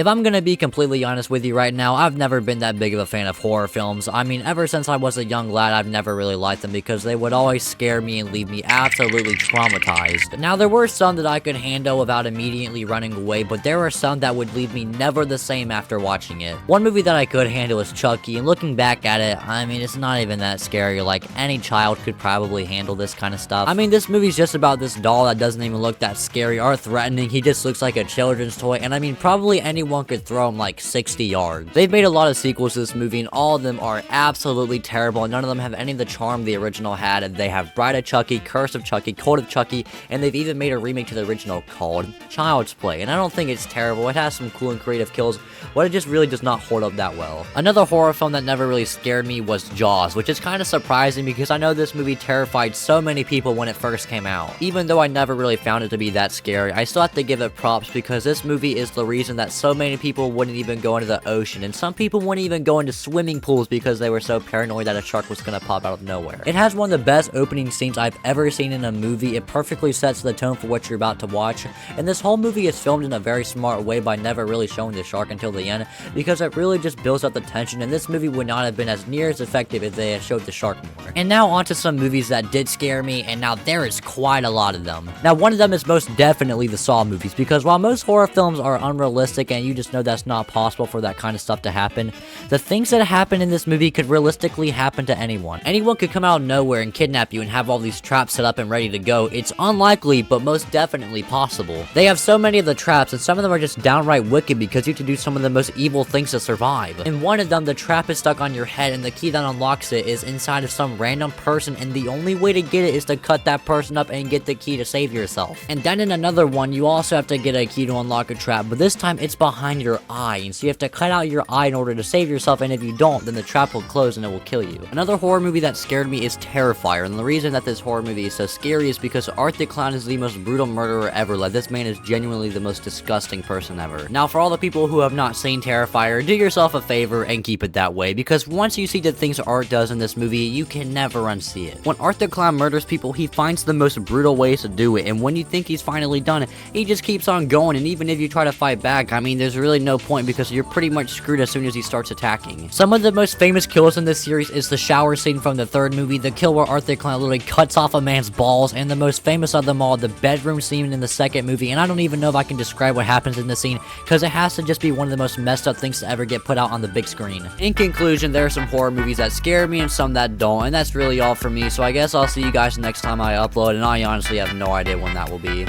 If I'm gonna be completely honest with you right now, I've never been that big of a fan of horror films. I mean, ever since I was a young lad, I've never really liked them because they would always scare me and leave me absolutely traumatized. Now, there were some that I could handle without immediately running away, but there were some that would leave me never the same after watching it. One movie that I could handle is Chucky, and looking back at it, I mean, it's not even that scary. Like, any child could probably handle this kind of stuff. I mean, this movie's just about this doll that doesn't even look that scary or threatening. He just looks like a children's toy, and I mean, probably anyone could throw him like 60 yards. They've made a lot of sequels to this movie, and all of them are absolutely terrible, and none of them have any of the charm the original had. And they have Bride of Chucky, Curse of Chucky, Cult of Chucky, and they've even made a remake to the original called Child's Play. And I don't think it's terrible. It has some cool and creative kills, but it just really does not hold up that well. Another horror film that never really scared me was Jaws, which is kind of surprising because I know this movie terrified so many people when it first came out. Even though I never really found it to be that scary, I still have to give it props because this movie is the reason that so many people wouldn't even go into the ocean, and some people wouldn't even go into swimming pools because they were so paranoid that a shark was gonna pop out of nowhere. It has one of the best opening scenes I've ever seen in a movie. It perfectly sets the tone for what you're about to watch, and this whole movie is filmed in a very smart way by never really showing the shark until the end, because it really just builds up the tension, and this movie would not have been as near as effective if they had showed the shark more. And now onto some movies that did scare me, and now there is quite a lot of them. Now, one of them is most definitely the Saw movies, because while most horror films are unrealistic and you just know that's not possible for that kind of stuff to happen, the things that happen in this movie could realistically happen to anyone. Anyone could come out of nowhere and kidnap you and have all these traps set up and ready to go. It's unlikely, but most definitely possible. They have so many of the traps, and some of them are just downright wicked because you have to do some of the most evil things to survive. In one of them, the trap is stuck on your head, and the key that unlocks it is inside of some random person, and the only way to get it is to cut that person up and get the key to save yourself. And then in another one, you also have to get a key to unlock a trap, but this time it's behind your eye, and so you have to cut out your eye in order to save yourself, and if you don't, then the trap will close and it will kill you. Another horror movie that scared me is Terrifier, and the reason that this horror movie is so scary is because Art the Clown is the most brutal murderer ever. Like, this man is genuinely the most disgusting person ever. Now, for all the people who have not seen Terrifier, do yourself a favor and keep it that way, because once you see the things Art does in this movie, you can never unsee it. When Art the Clown murders people, he finds the most brutal ways to do it, and when you think he's finally done, he just keeps on going, and even if you try to fight back, I mean, there's really no point because you're pretty much screwed as soon as he starts attacking. Some of the most famous kills in this series is the shower scene from the third movie, the kill where Art the Clown literally cuts off a man's balls, and the most famous of them all, the bedroom scene in the second movie. And I don't even know if I can describe what happens in the scene because it has to just be one of the most messed up things to ever get put out on the big screen. In conclusion, there are some horror movies that scare me and some that don't, and that's really all for me, so I guess I'll see you guys next time I upload, and I honestly have no idea when that will be.